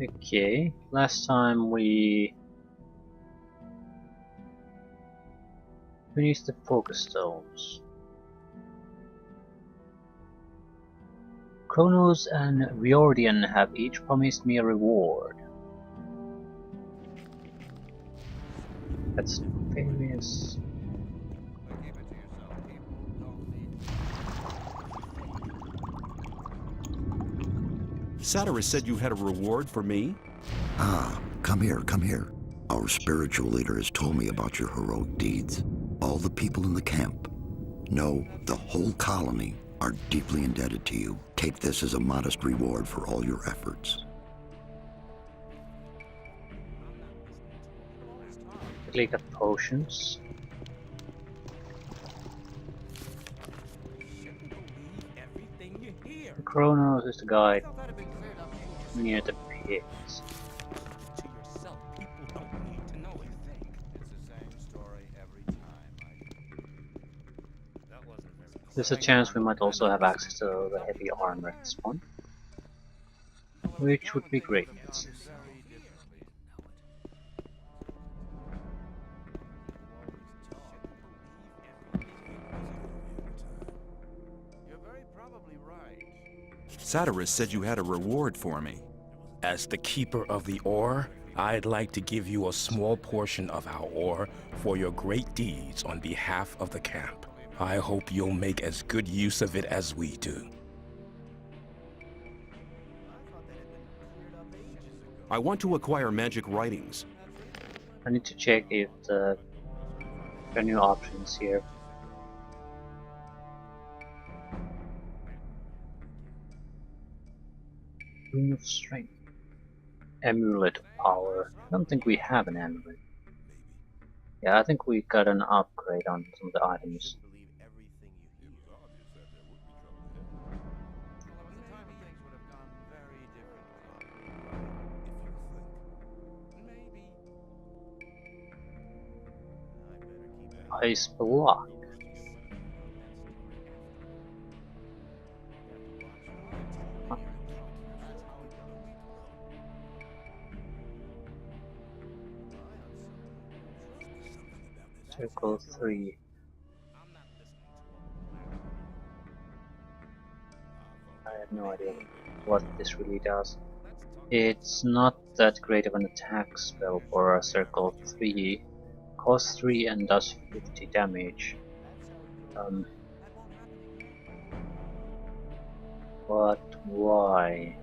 Okay, last time we finished the focus stones. Kronos and Riordan have each promised me a reward. That's famous. Satyrus said you had a reward for me? Ah, come here, come here. Our spiritual leader has told me about your heroic deeds. All the people in the camp, no, the whole colony, are deeply indebted to you. Take this as a modest reward for all your efforts. Click at potions. Kronos is the guy near the pit. There's a chance we might also have access to the heavy armor at this point, which would be great. Satyrus said you had a reward for me. As the keeper of the ore, I'd like to give you a small portion of our ore for your great deeds on behalf of the camp. I hope you'll make as good use of it as we do. I want to acquire magic writings. I need to check if there are new options here. Ring of Strength. Amulet power. I don't think we have an amulet. Yeah, I think we got an upgrade on some of the items. Ice block. Circle 3. I have no idea what this really does. It's not that great of an attack spell for a Circle 3. Costs 3 and does 50 damage. But why?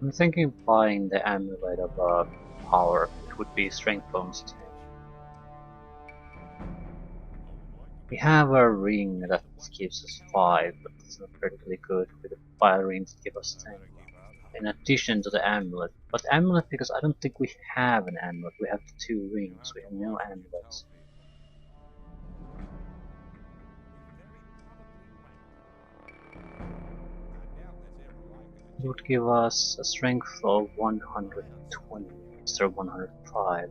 I'm thinking of buying the amulet of power. It would be strength bonus 10. We have a ring that gives us 5, but it's not particularly good with the fire rings that give us 10. In addition to the amulet. But amulet, because I don't think we have an amulet. We have the 2 rings, we have no amulets. It would give us a strength of 120 instead of 105.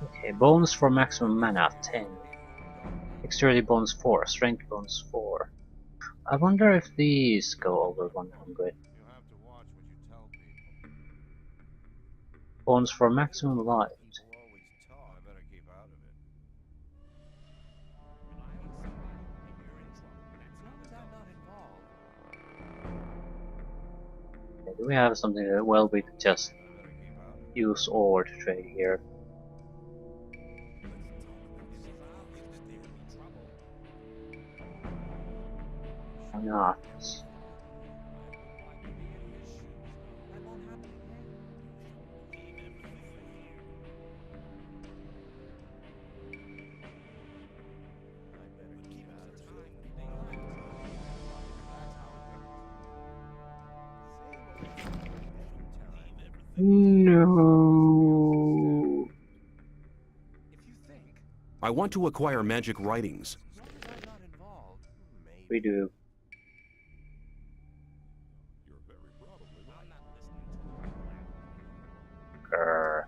Okay, bonus for maximum mana 10. Dexterity bonus 4, strength bonus 4. I wonder if these go over 100. Bonus for maximum light. Okay, do we have something that, well, we could just use ore to trade here. Why not? No. I want to acquire magic writings. We do. Grr.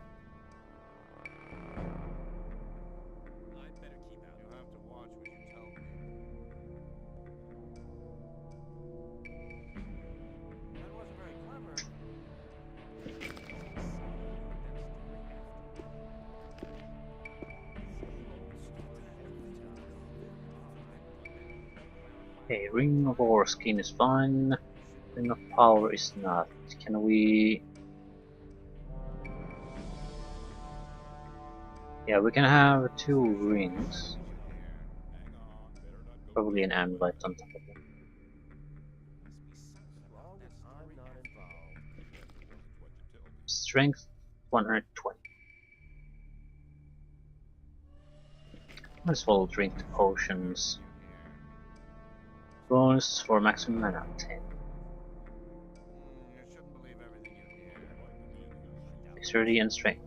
Okay, Ring of War skin is fine. Ring of Power is not. Can we... Yeah, we can have 2 rings. Probably an amulet on top of it. Strength 120. Might as well drink the potions. Bonus for maximum mana 10. Dexterity and strength.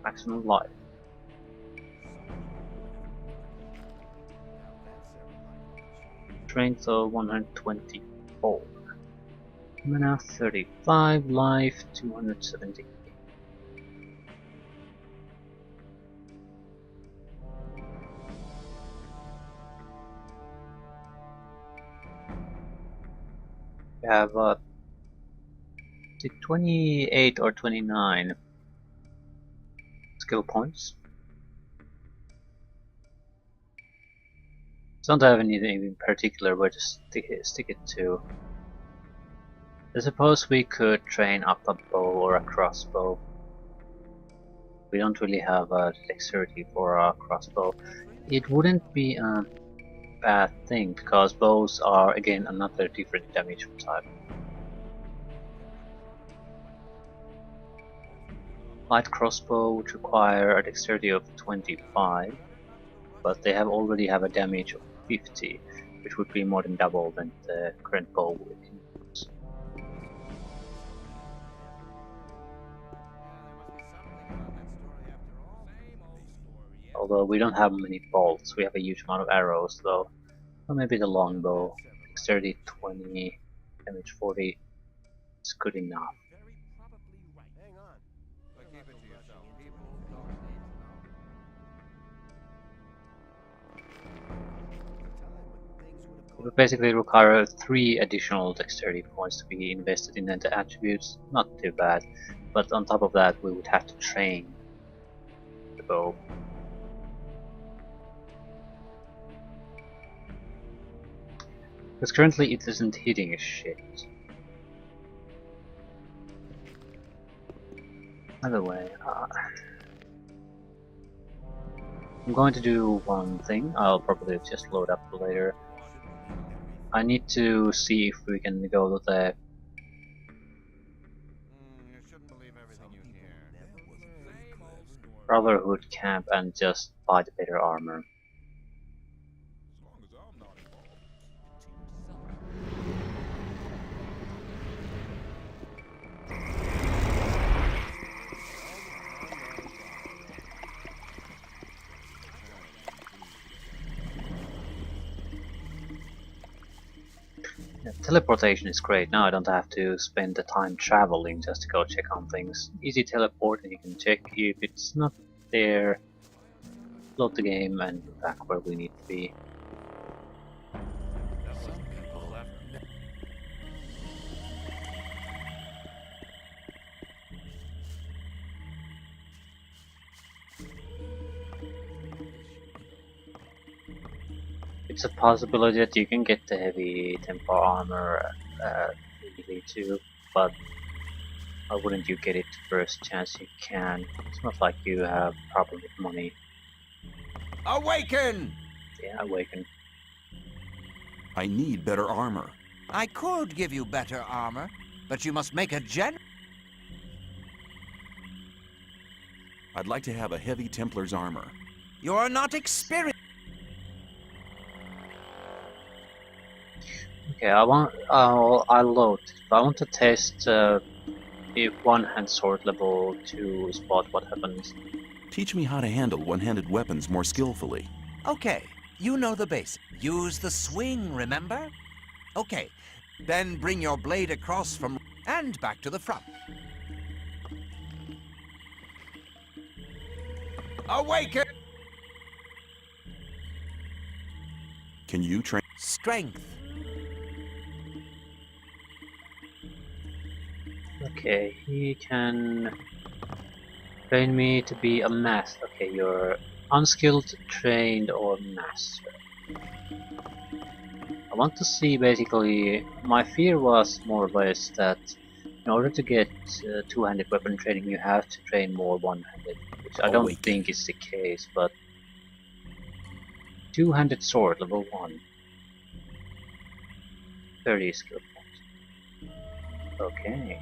Maximum life. Strength of 124. Mana 35, life 270. We have 28 or 29 skill points. Don't have anything in particular where to stick it to. I suppose we could train up a bow or a crossbow. We don't really have a dexterity for a crossbow. It wouldn't be a bad thing because bows are again another different damage type. Light crossbow would require a dexterity of 25, but they already have a damage of 50, which would be more than double than the current bow we can use. Although we don't have many bolts, we have a huge amount of arrows though. Or maybe the longbow. Dexterity 20, damage 40 is good enough. It would basically require 3 additional dexterity points to be invested in the attributes. Not too bad, but on top of that we would have to train the bow. Because currently it isn't hitting a shit. By the way, I'm going to do one thing. I'll probably just load up later. I need to see if we can go to the Brotherhood camp and just buy the better armor. Yeah, teleportation is great. Now I don't have to spend the time traveling just to go check on things. Easy teleport and you can check if it's not there. Load the game and back where we need to be. It's a possibility that you can get the heavy tempo armor easily too, but why wouldn't you get it first chance you can? It's not like you have a problem with money. Awaken! Yeah, awaken. I need better armor. I could give you better armor, but you must make a I'd like to have a heavy Templar's armor. You're not experienced. Okay, I'll load. I want to test if one-hand sword level 2 spot what happens. Teach me how to handle one-handed weapons more skillfully. Okay, you know the basics. Use the swing, remember? Okay, then bring your blade across from and back to the front. Awaken! Can you train? Strength. Okay, he can train me to be a master. Okay, you're unskilled, trained, or master. I want to see basically. My fear was more or less that in order to get two-handed weapon training, you have to train more one-handed, which I don't Awaken. think is the case. But two-handed sword level 1, 30 skill points. Okay.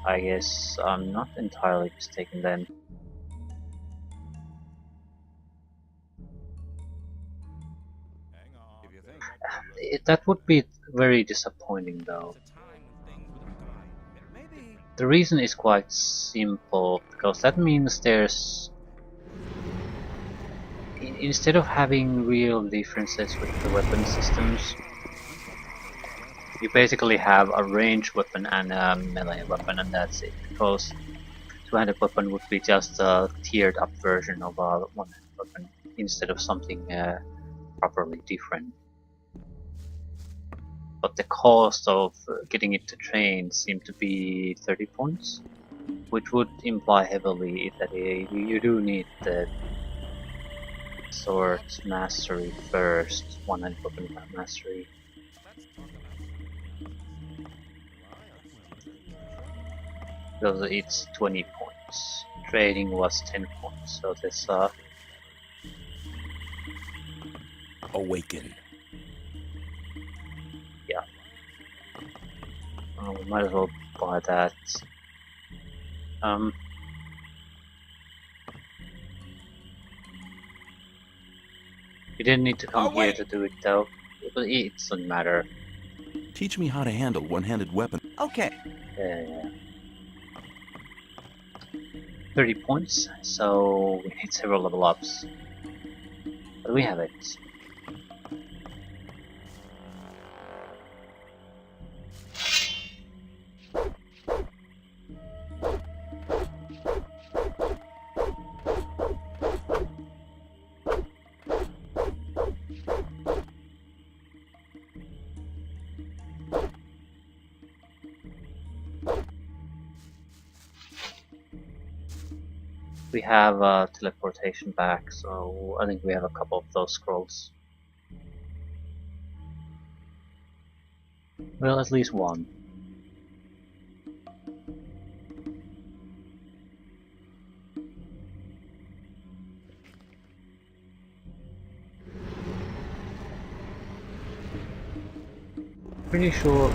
I guess I'm not entirely mistaken then. That would be very disappointing though. The reason is quite simple, because that means there's... Instead of having real differences with the weapon systems, you basically have a ranged weapon and a melee weapon, and that's it. Because two-handed weapon would be just a tiered up version of a one-handed weapon instead of something properly different. But the cost of getting it to train seemed to be 30 points, which would imply heavily that you do need the sword mastery first, one-handed weapon mastery. Because it's 20 points. Trading was 10 points, so there's Awaken. yeah. We might as well buy that. You didn't need to come here to do it though. But it doesn't matter. Teach me how to handle one-handed weapons. Okay. 30 points, so we need several level ups. But we have it. We have teleportation back, so I think we have a couple of those scrolls. Well, at least one. Pretty sure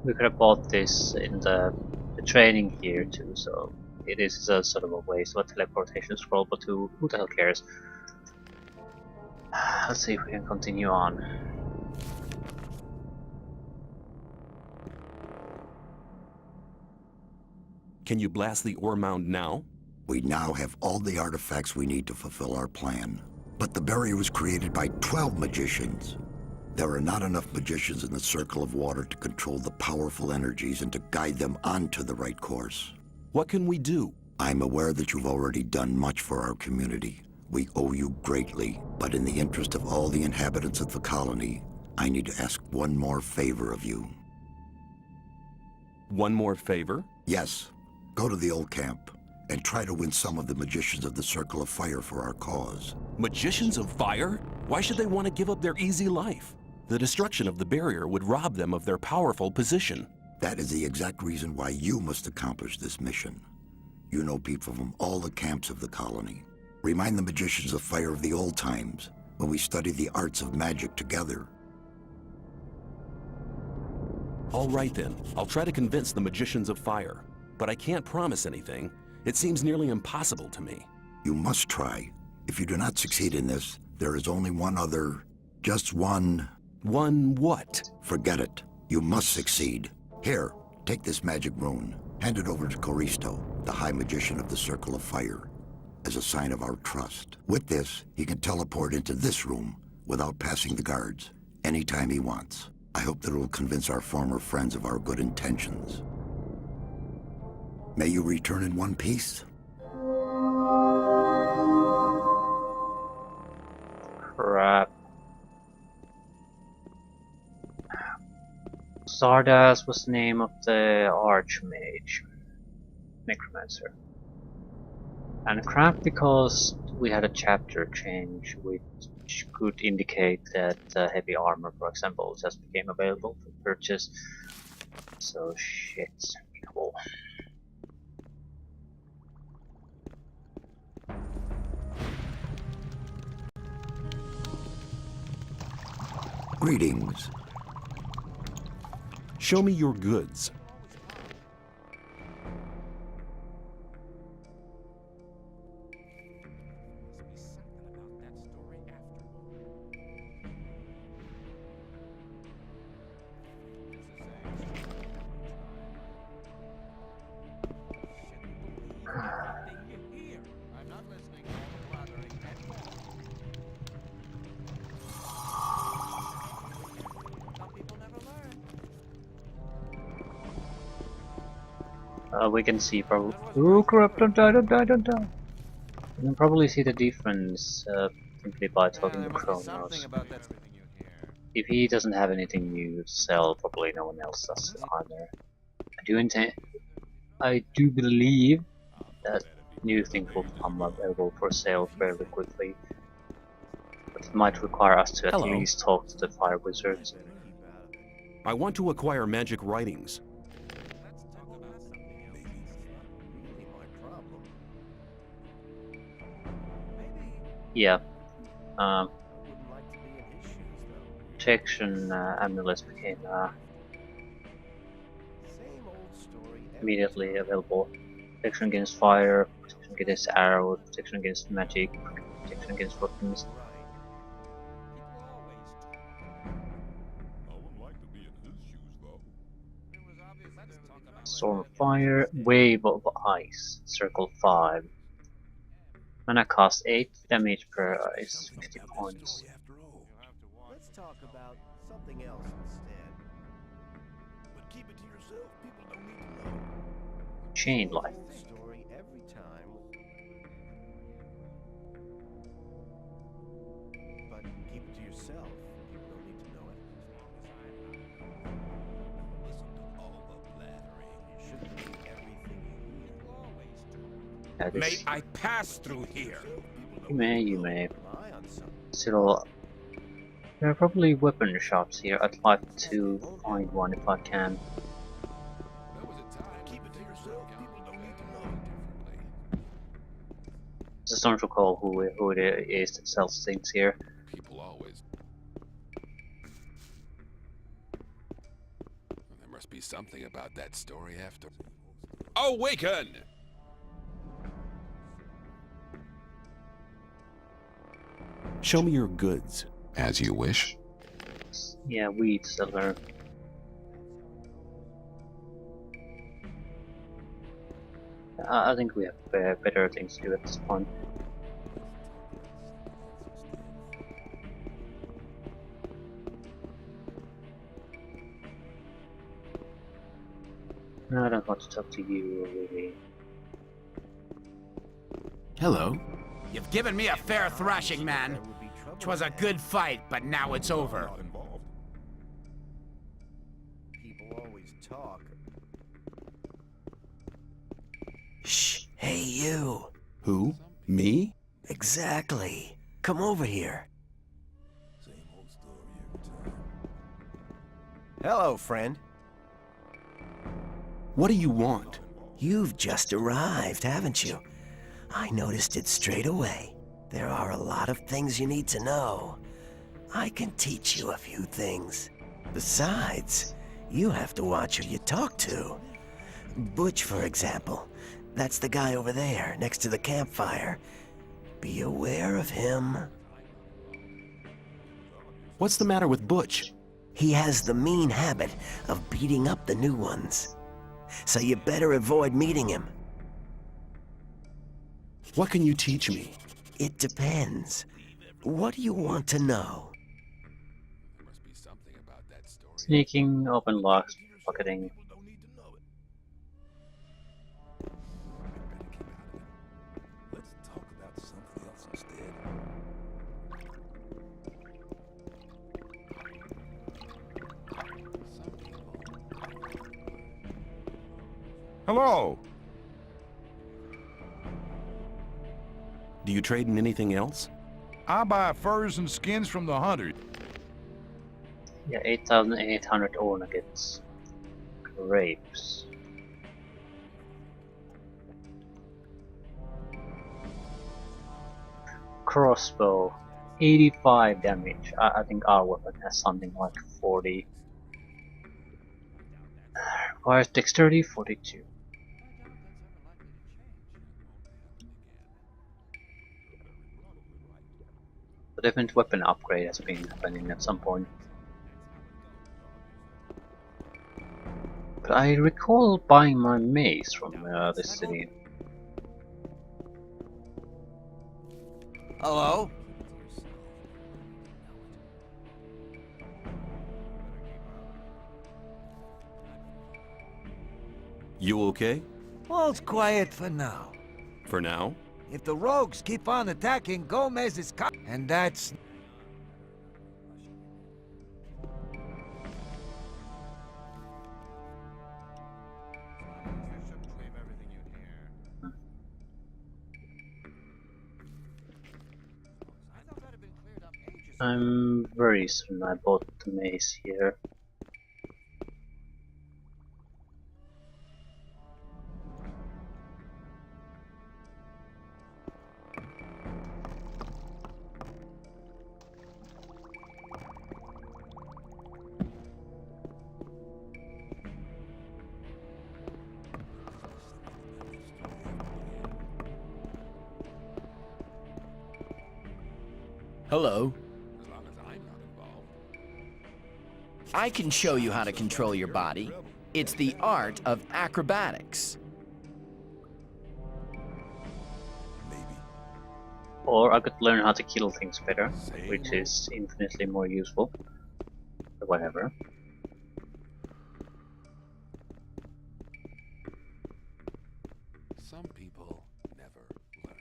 we could have bought this in the training here too, so it is a sort of a waste of a teleportation scroll, but who the hell cares? Let's see if we can continue on. Can you blast the ore mound now? We now have all the artifacts we need to fulfill our plan. But the barrier was created by 12 magicians. There are not enough magicians in the circle of water to control the powerful energies and to guide them onto the right course. What can we do? I'm aware that you've already done much for our community. We owe you greatly, but in the interest of all the inhabitants of the colony, I need to ask one more favor of you. One more favor? Yes, go to the old camp and try to win some of the magicians of the Circle of Fire for our cause. Magicians of fire? Why should they want to give up their easy life? The destruction of the barrier would rob them of their powerful position. That is the exact reason why you must accomplish this mission. You know people from all the camps of the colony. Remind the magicians of fire of the old times, when we studied the arts of magic together. All right then, I'll try to convince the magicians of fire. But I can't promise anything. It seems nearly impossible to me. You must try. If you do not succeed in this, there is only one other Just one. One what? Forget it. You must succeed. Here, take this magic rune. Hand it over to Coristo, the High Magician of the Circle of Fire, as a sign of our trust. With this, he can teleport into this room without passing the guards, anytime he wants. I hope that it will convince our former friends of our good intentions. May you return in one piece. Crap. Zardas was the name of the Archmage. Necromancer. And crap because we had a chapter change which could indicate that heavy armor, for example, just became available for purchase. So shit. Cool. Greetings. Show me your goods. We can see probably. Oh crap! Don't die! Don't die! Don't die! You can probably see the difference simply by talking to Kronos. If he doesn't have anything new to sell, probably no one else does either. I do believe that new things will become available for sale fairly quickly, but it might require us to at Hello. least talk to the fire wizards. I want to acquire magic writings. Yeah. Protection amulets became immediately available. Protection against fire, protection against arrows, protection against magic, protection against weapons. Storm of fire, wave of ice, circle 5. Mana cost 8, damage per ice, 50 points. Let's talk about something else instead. But keep it to yourself. People don't need to know. Chain life. Story every time. But keep it to yourself. People don't need to know it. Listen to all the blathering. You shouldn't believe everything you hear. May I pass through here? You may. Rely on something. Still, there are probably weapon shops here. I'd like to find one if I can. Keep it to yourself. People don't need to know. Just don't recall who it is that sells things here. People always. There must be something about that story after. Awaken! Show me your goods. As you wish. Yeah, weed seller. I think we have better things to do at this point. No, I don't want to talk to you, really. Hello. You've given me a fair thrashing, man. There would be trouble. 'Twas a good fight, but now it's over. People always talk. Shh. Hey, you. Who? Me? Exactly. Come over here. Hello, friend. What do you want? You've just arrived, haven't you? I noticed it straight away. There are a lot of things you need to know. I can teach you a few things. Besides, you have to watch who you talk to. Butch, for example. That's the guy over there, next to the campfire. Be aware of him. What's the matter with Butch? He has the mean habit of beating up the new ones. So you better avoid meeting him. What can you teach me? It depends. What do you want to know? There must be something about that story. Sneaking, open locks, pocketing. People don't need to know it. Let's talk about something else instead. Hello. Do you trade in anything else? I buy furs and skins from the hunters. Yeah, 8,800 ore nuggets. Grapes. Crossbow. 85 damage. I think our weapon has something like 40. Requires dexterity 42. The different weapon upgrade has been happening at some point. But I recall buying my mace from this city. Hello? You okay? All's quiet for now. For now? If the rogues keep on attacking, Gomez is and that's... I'm very certain I bought the mace here. Hello. As long as I'm not involved. I can show you how to control your body. It's the art of acrobatics. Maybe. Or I could learn how to kill things better, which is infinitely more useful. But whatever. Some people never learn.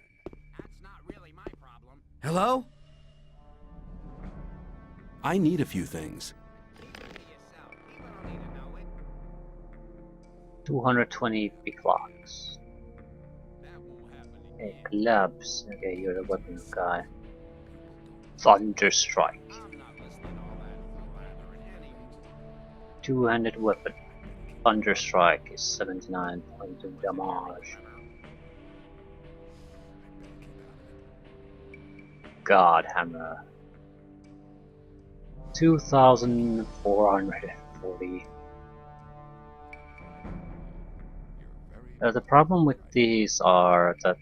That's not really my problem. Hello? I need a few things. 220 picklocks. Okay, clubs. Okay, you're a weapon guy. Thunder strike. 2-handed weapon. Thunder strike is 79 points of damage. God hammer. 2,440. The problem with these are that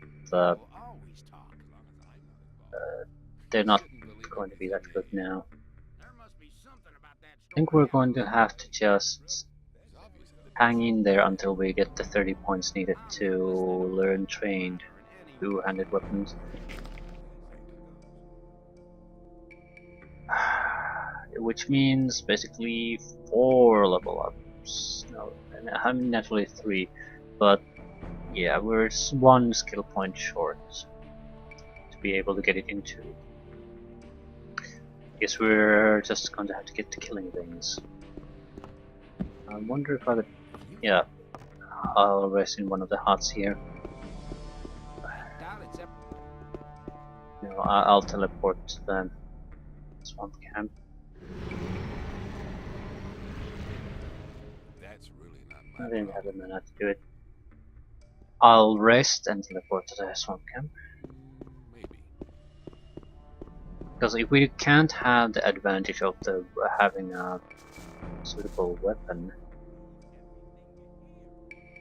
they're not going to be that good now. I think we're going to have to just hang in there until we get the 30 points needed to learn trained two-handed weapons. Which means basically 4 level ups. No, I mean naturally 3, but yeah, we're 1 skill point short to be able to get it into. Guess we're just going to have to get to killing things. I wonder if I could. Yeah, I'll rest in one of the huts here. No, I'll teleport to the swamp camp. That's really not my I didn't have the mana to do it. I'll rest and teleport to the swamp camp. Maybe. Because if we can't have the advantage of the having a suitable weapon,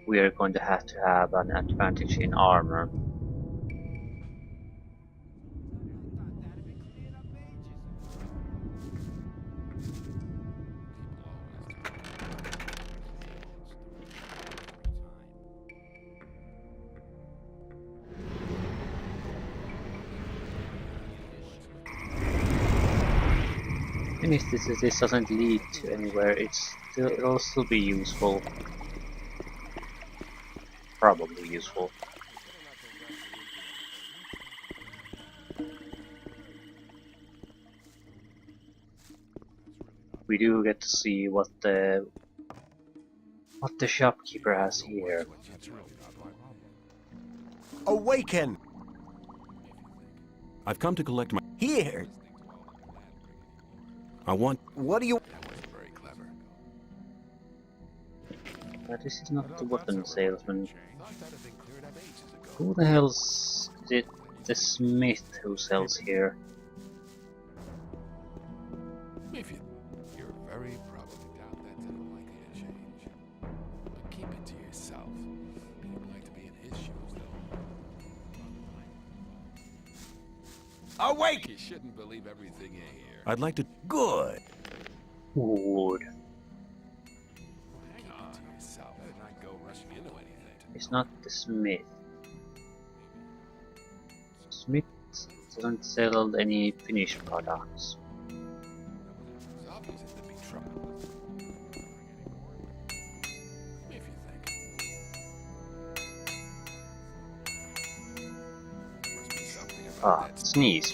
we are going to have an advantage in armor. And if this doesn't lead to anywhere, it'll still be useful. Probably useful. We do get to see what the shopkeeper has here. Awaken! I've come to collect my... Here! I want... What do you... Very clever. This is not the weapon salesman. Who the hell's the smith who sells here? If you're very probably doubt that's unlikely to change. But keep it to yourself. People like to be in his shoes, though. Awake! You shouldn't believe everything you hear. I'd like to... Good! Wood. Keep it to yourself. Better not go rushing into anything. It's not the smith. Smith doesn't sell any finished products. It's obvious that there'd be trouble. If you think. Must be something about that. Sneeze.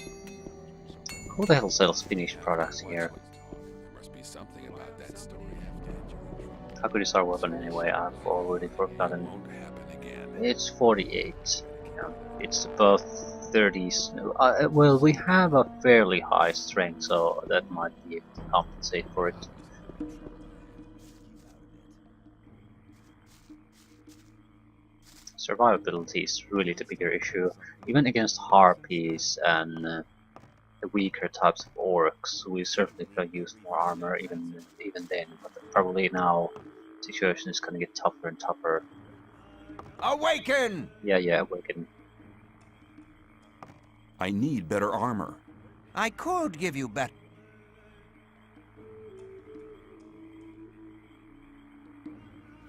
Who the hell sells finished products here? There must be something about that story after How good is our weapon anyway? I've already forgotten. won't happen again. It's 48. Yeah, it's above 30s. Well, we have a fairly high strength, so that might be able to compensate for it. Survivability is really the bigger issue, even against harpies and the weaker types of orcs. We certainly could have used more armor even then, but probably now the situation is gonna get tougher and tougher. Awaken! Yeah, we can. I need better armor. I could give you better.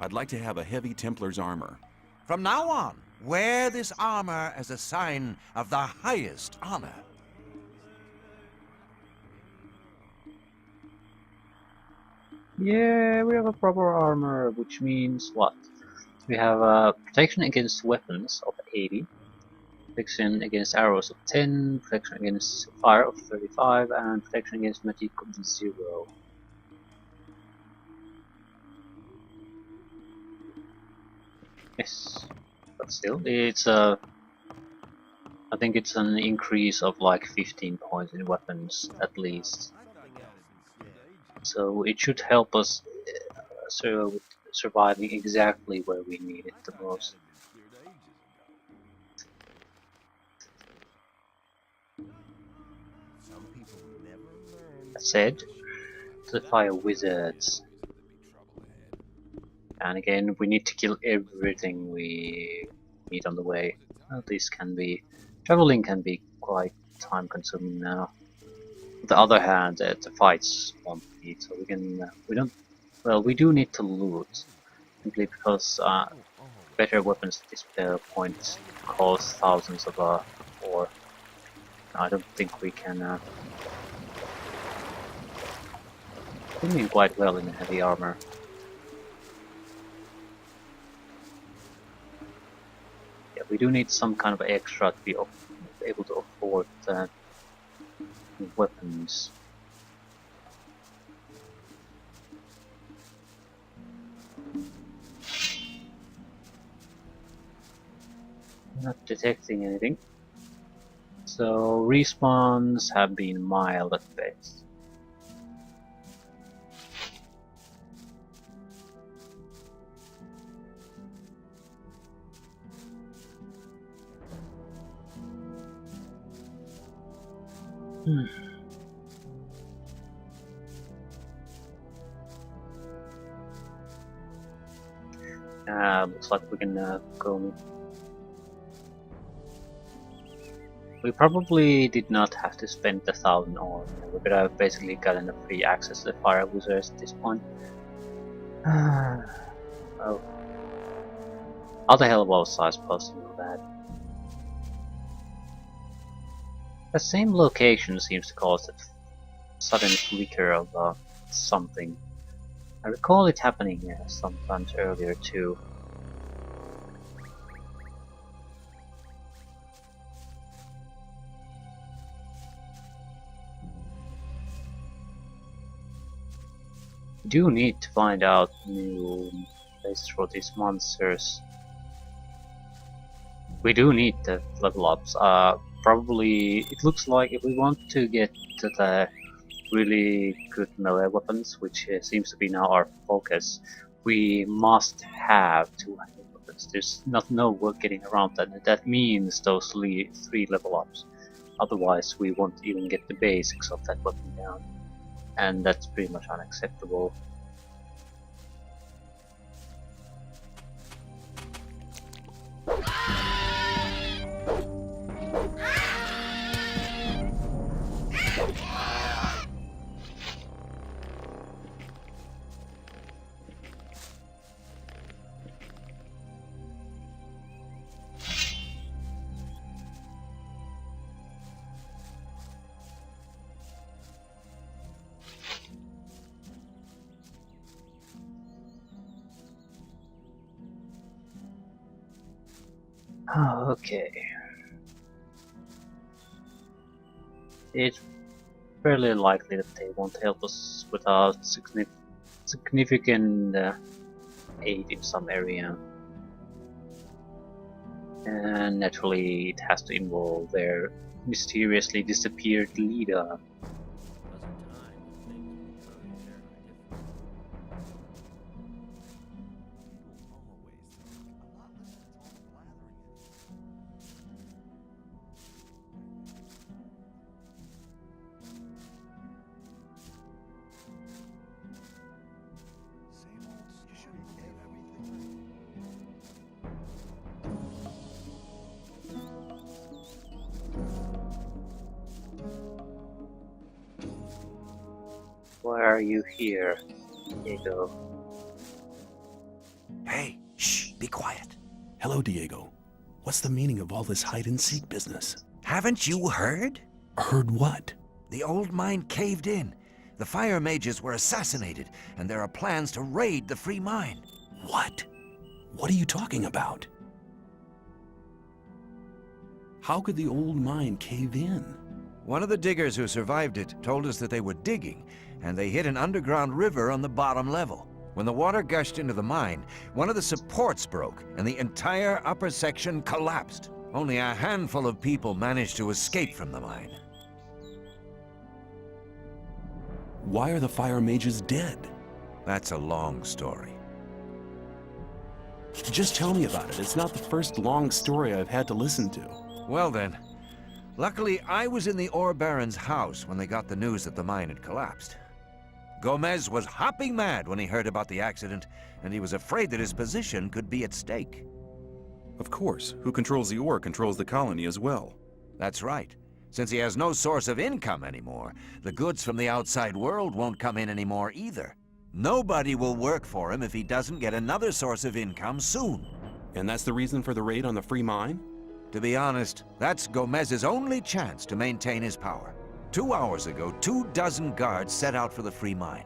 I'd like to have a heavy Templar's armor. From now on, wear this armor as a sign of the highest honor. Yeah, we have a proper armor, which means what? We have protection against weapons of 80, protection against arrows of 10, protection against fire of 35, and protection against magic of 0. Yes, but still, it's I think it's an increase of like 15 points in weapons at least. So it should help us surviving exactly where we need it the most. That said, to the fire wizards. And again, we need to kill everything we meet on the way. This can be... traveling can be quite time consuming now. On the other hand, the fights won't be, so we can... we do need to loot. Simply because better weapons at this point cost thousands of ore. I don't think we can... we're doing quite well in heavy armor. Yeah, we do need some kind of extra to be able to afford weapons. Not detecting anything. So respawns have been mild at best. Looks like we can go. We probably did not have to spend the 1000 ore. We could have basically gotten a free access to the fire wizards at this point. Oh. How the hell was I supposed to know that? The same location seems to cause it sudden flicker of something. I recall it happening sometimes earlier too. We do need to find out new places for these monsters. We do need the level ups. Probably it looks like if we want to get to the really good melee weapons, which seems to be now our focus, we must have 200 weapons. There's no work getting around that. That means those 3 level ups. Otherwise, we won't even get the basics of that weapon down, and that's pretty much unacceptable. Okay. It's fairly likely that they won't help us without significant aid in some area. And naturally it has to involve their mysteriously disappeared leader. Why are you here, Diego? Hey, shh, be quiet. Hello, Diego. What's the meaning of all this hide-and-seek business? Haven't you heard? Heard what? The old mine caved in. The fire mages were assassinated, and there are plans to raid the free mine. What? What are you talking about? How could the old mine cave in? One of the diggers who survived it told us that they were digging, and they hit an underground river on the bottom level. When the water gushed into the mine, one of the supports broke, and the entire upper section collapsed. Only a handful of people managed to escape from the mine. Why are the fire mages dead? That's a long story. Just tell me about it. It's not the first long story I've had to listen to. Well then, luckily I was in the ore baron's house when they got the news that the mine had collapsed. Gomez was hopping mad when he heard about the accident, and he was afraid that his position could be at stake. Of course. Who controls the ore controls the colony as well. That's right. Since he has no source of income anymore, the goods from the outside world won't come in anymore either. Nobody will work for him if he doesn't get another source of income soon. And that's the reason for the raid on the free mine? To be honest, that's Gomez's only chance to maintain his power. 2 hours ago, 24 guards set out for the free mine.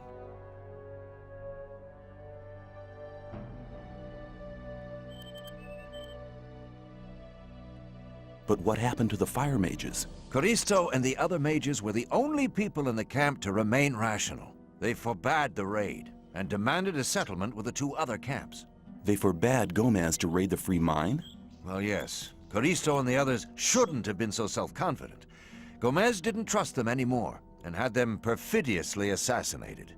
But what happened to the fire mages? Coristo and the other mages were the only people in the camp to remain rational. They forbade the raid and demanded a settlement with the 2 other camps. They forbade Gomez to raid the free mine? Well, yes. Coristo and the others shouldn't have been so self-confident. Gomez didn't trust them anymore and had them perfidiously assassinated.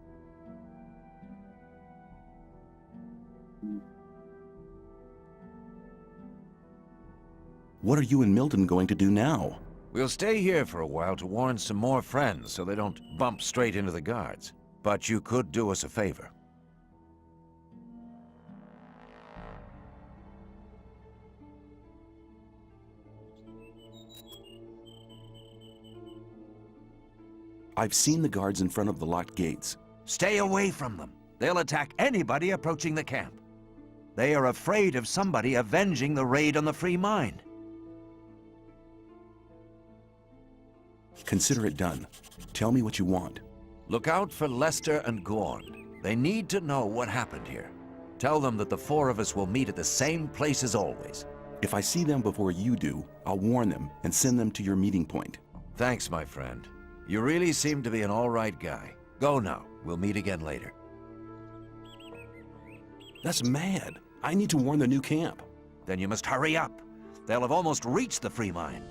What are you and Milton going to do now? We'll stay here for a while to warn some more friends so they don't bump straight into the guards. But you could do us a favor. I've seen the guards in front of the locked gates. Stay away from them. They'll attack anybody approaching the camp. They are afraid of somebody avenging the raid on the free mine. Consider it done. Tell me what you want. Look out for Lester and Gorn. They need to know what happened here. Tell them that the four of us will meet at the same place as always. If I see them before you do, I'll warn them and send them to your meeting point. Thanks, my friend. You really seem to be an all right guy. Go now. We'll meet again later. That's mad. I need to warn the new camp. Then you must hurry up. They'll have almost reached the free mine.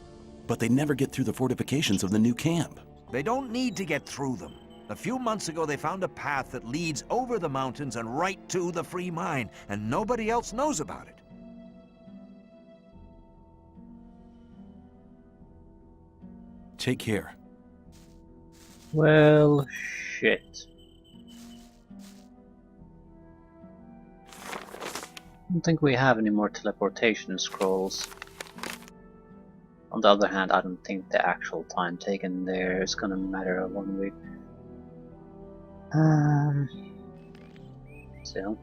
But they never get through the fortifications of the new camp. They don't need to get through them. A few months ago, they found a path that leads over the mountains and right to the free mine, and nobody else knows about it. Take care. Well, shit. I don't think we have any more teleportation scrolls. On the other hand, I don't think the actual time taken there is gonna matter one week. So.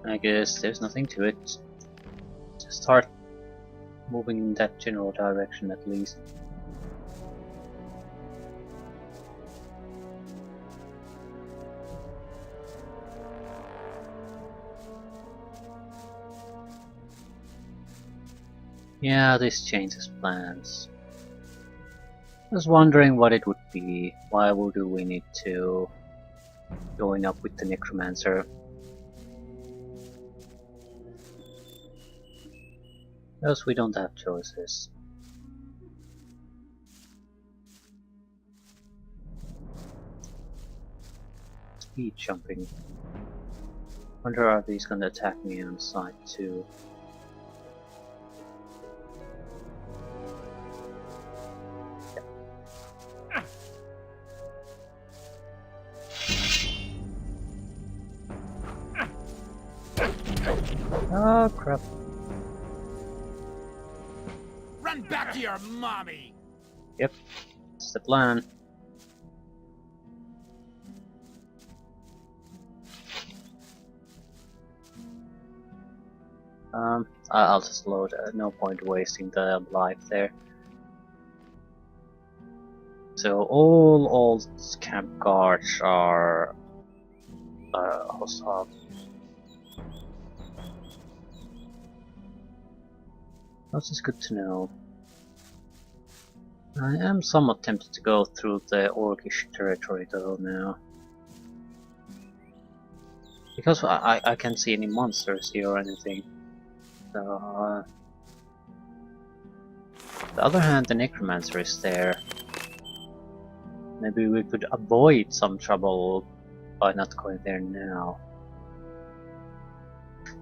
I guess there's nothing to it. Just start moving in that general direction at least. Yeah, this changes plans. I was wondering what it would be. Why would we need to join up with the Necromancer? Because we don't have choices. Speed jumping. Wonder are these gonna attack me on side too? Oh crap. Run back to your mommy! Yep, that's the plan. I'll just load, no point wasting the life there. So all old camp guards are hostile. This is good to know. I am somewhat tempted to go through the Orcish territory though now. Because I can't see any monsters here or anything. So, on the other hand, the Necromancer is there. Maybe we could avoid some trouble by not going there now.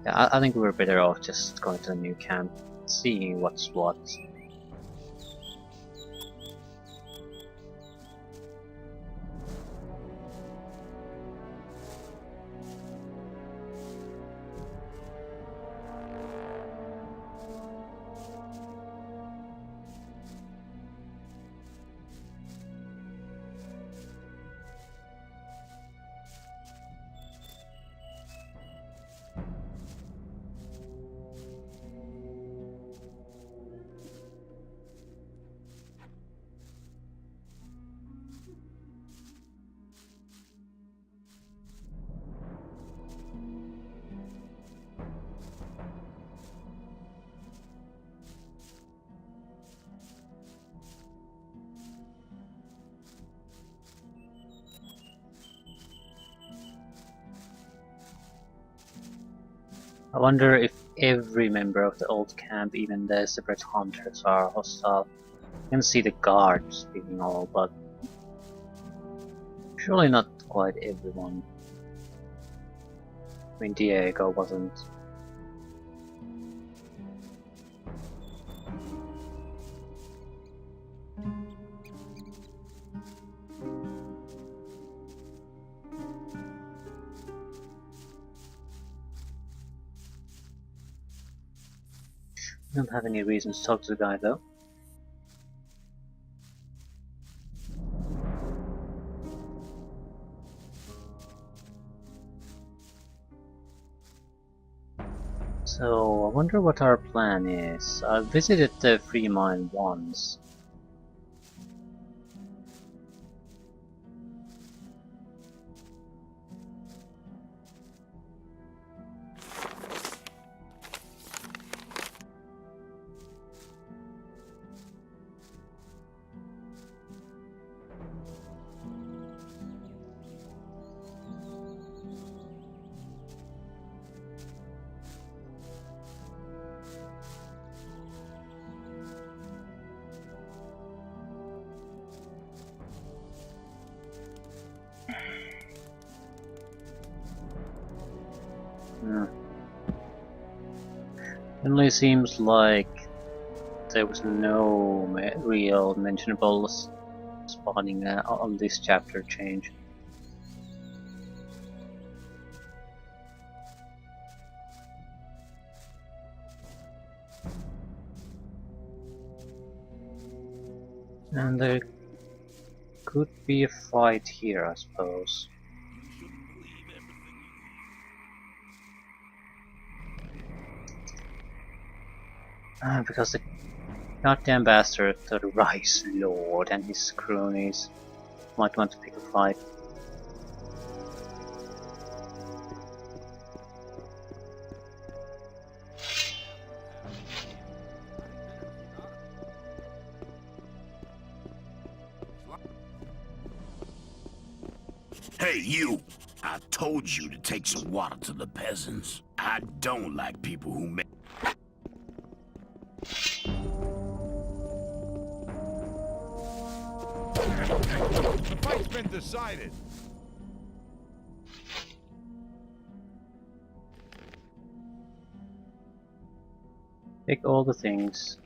Yeah, I think we're better off just going to the new camp, seeing what's what. I wonder if every member of the old camp, even the separate hunters, are hostile. You can see the guards being all, but surely not quite everyone. I mean, Diego wasn't. I don't have any reason to talk to the guy though. So, I wonder what our plan is. I visited the free mine once. Only seems like there was no real mentionables spawning on this chapter change. And there could be a fight here, I suppose. Because the goddamn bastard, the Rice Lord and his cronies might want to pick a fight. Hey, you! I told you to take some water to the peasants. I don't like people who make... The fight's been decided. Take all the things.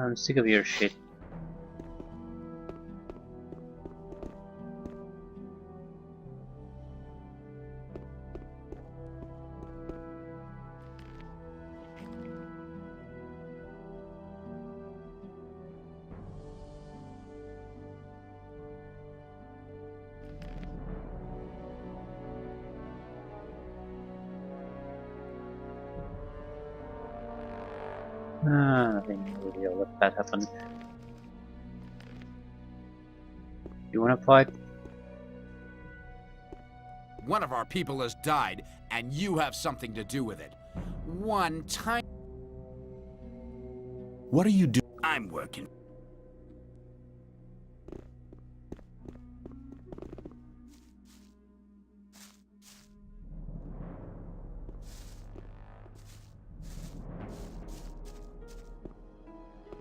I'm sick of your shit. Nothing really all that bad happened. You wanna fight? One of our people has died, and you have something to do with it. One time. What are you doing? I'm working.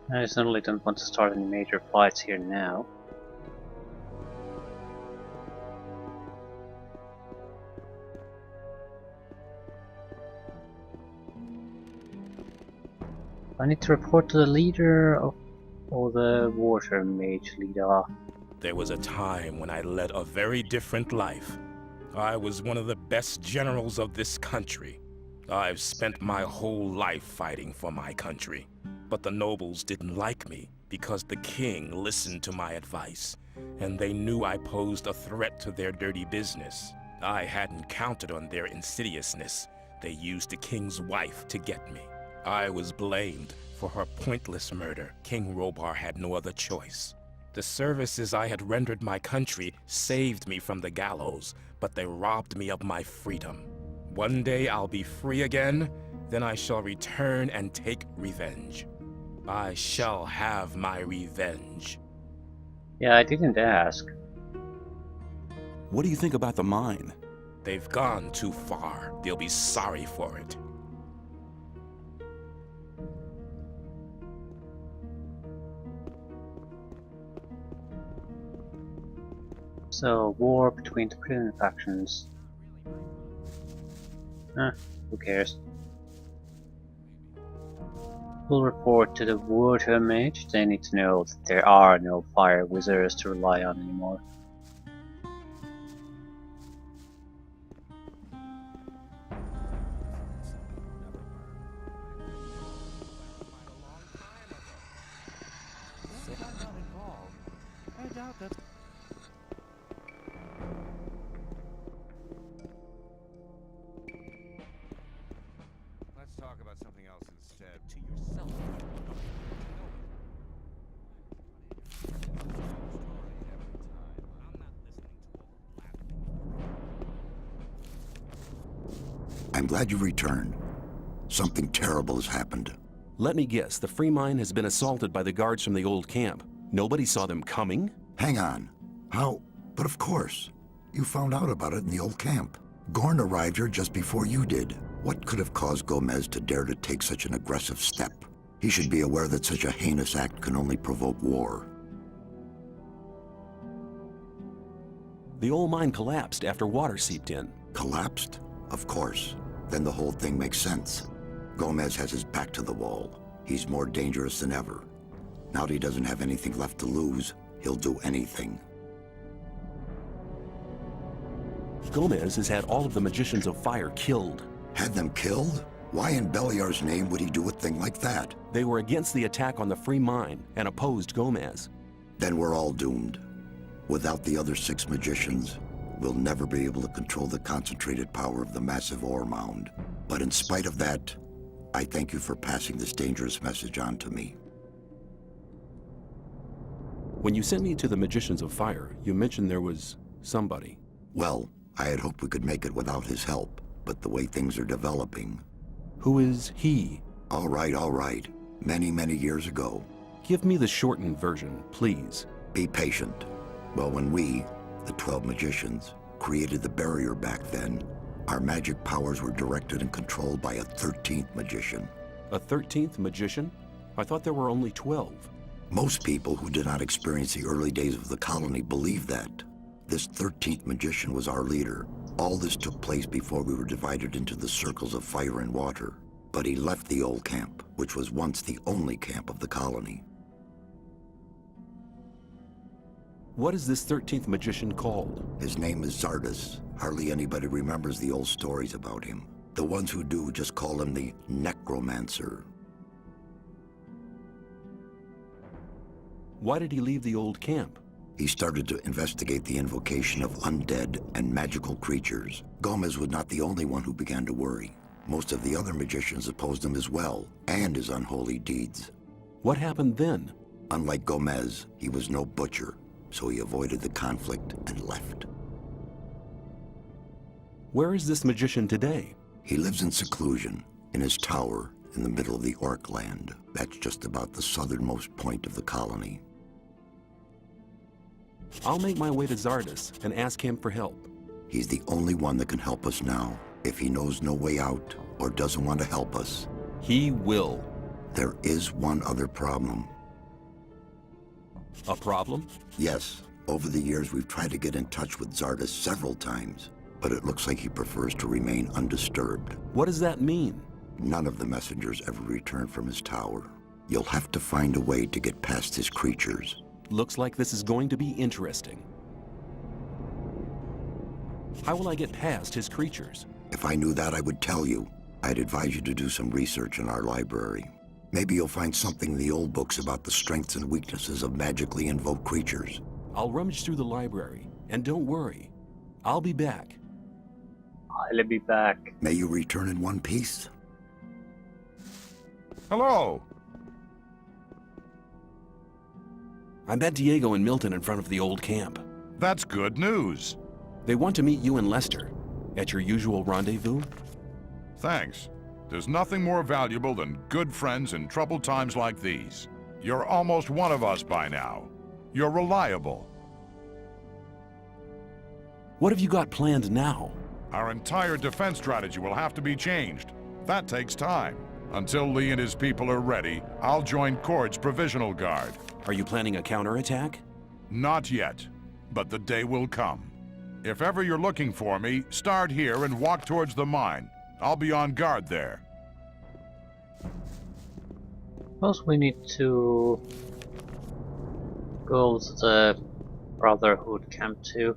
I certainly don't want to start any major fights here now. I need to report to the leader of or the water mage leader. There was a time when I led a very different life. I was one of the best generals of this country. I've spent my whole life fighting for my country. But the nobles didn't like me because the king listened to my advice, and they knew I posed a threat to their dirty business. I hadn't counted on their insidiousness. They used the king's wife to get me. I was blamed for her pointless murder. King Robar had no other choice. The services I had rendered my country saved me from the gallows, but they robbed me of my freedom. One day I'll be free again, then I shall return and take revenge. I shall have my revenge. Yeah, I didn't ask. What do you think about the mine? They've gone too far. They'll be sorry for it. So, war between the prison factions. Who cares? We'll report to the water mage. They need to know that there are no fire wizards to rely on anymore. I doubt that. I'm glad you returned. Something terrible has happened. Let me guess, the free mine has been assaulted by the guards from the old camp. Nobody saw them coming? Hang on. How? But of course. You found out about it in the old camp. Gorn arrived here just before you did. What could have caused Gomez to dare to take such an aggressive step? He should be aware that such a heinous act can only provoke war. The old mine collapsed after water seeped in. Collapsed? Of course. Then the whole thing makes sense. Gomez has his back to the wall. He's more dangerous than ever. Now that he doesn't have anything left to lose, he'll do anything. Gomez has had all of the Magicians of Fire killed. Had them killed? Why in Beliar's name would he do a thing like that? They were against the attack on the free mine and opposed Gomez. Then we're all doomed. Without the other 6 magicians, we'll never be able to control the concentrated power of the massive ore mound. But in spite of that, I thank you for passing this dangerous message on to me. When you sent me to the Magicians of Fire, you mentioned there was somebody. Well, I had hoped we could make it without his help, but the way things are developing... Who is he? All right. Many, many years ago. Give me the shortened version, please. Be patient. Well, when we, the 12 magicians, created the barrier back then, our magic powers were directed and controlled by a 13th magician. A 13th magician? I thought there were only 12. Most people who did not experience the early days of the colony believe that. This 13th magician was our leader. All this took place before we were divided into the circles of fire and water. But he left the old camp, which was once the only camp of the colony. What is this 13th magician called? His name is Zardes. Hardly anybody remembers the old stories about him. The ones who do just call him the Necromancer. Why did he leave the old camp? He started to investigate the invocation of undead and magical creatures. Gomez was not the only one who began to worry. Most of the other magicians opposed him as well, and his unholy deeds. What happened then? Unlike Gomez, he was no butcher, so he avoided the conflict and left. Where is this magician today? He lives in seclusion, in his tower in the middle of the Orc land. That's just about the southernmost point of the colony. I'll make my way to Zardes and ask him for help. He's the only one that can help us now. If he knows no way out or doesn't want to help us, he will. There is one other problem. A problem? Yes. Over the years, we've tried to get in touch with Zardes several times, but it looks like he prefers to remain undisturbed. What does that mean? None of the messengers ever returned from his tower. You'll have to find a way to get past his creatures. Looks like this is going to be interesting. How will I get past his creatures? If I knew that, I would tell you. I'd advise you to do some research in our library. Maybe you'll find something in the old books about the strengths and weaknesses of magically invoked creatures. I'll rummage through the library, and don't worry, I'll be back. I'll be back. May you return in one piece. Hello! I met Diego and Milton in front of the old camp. That's good news. They want to meet you and Lester at your usual rendezvous. Thanks. There's nothing more valuable than good friends in troubled times like these. You're almost one of us by now. You're reliable. What have you got planned now? Our entire defense strategy will have to be changed. That takes time. Until Lee and his people are ready, I'll join Cord's Provisional Guard. Are you planning a counterattack? Not yet, but the day will come. If ever you're looking for me, start here and walk towards the mine. I'll be on guard there. Suppose we need to go to the Brotherhood camp too.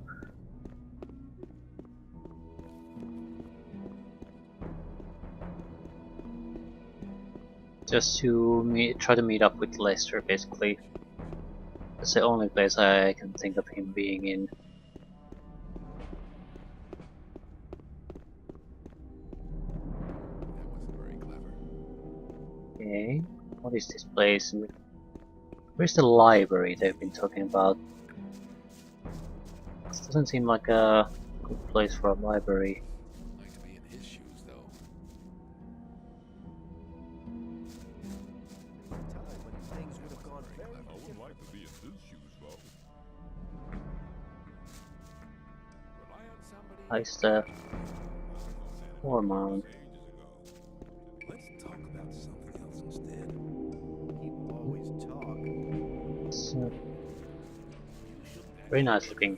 Just to try to meet up with Lester, basically. It's the only place I can think of him being in. Okay, what is this place? Where's the library they've been talking about? This doesn't seem like a good place for a library. Like to be in his shoes, though. Time when things would have gone very I would like to be in his shoes, though. Rely on somebody. How's the war mount? Let's talk about something else instead. People always talk. It's very nice looking.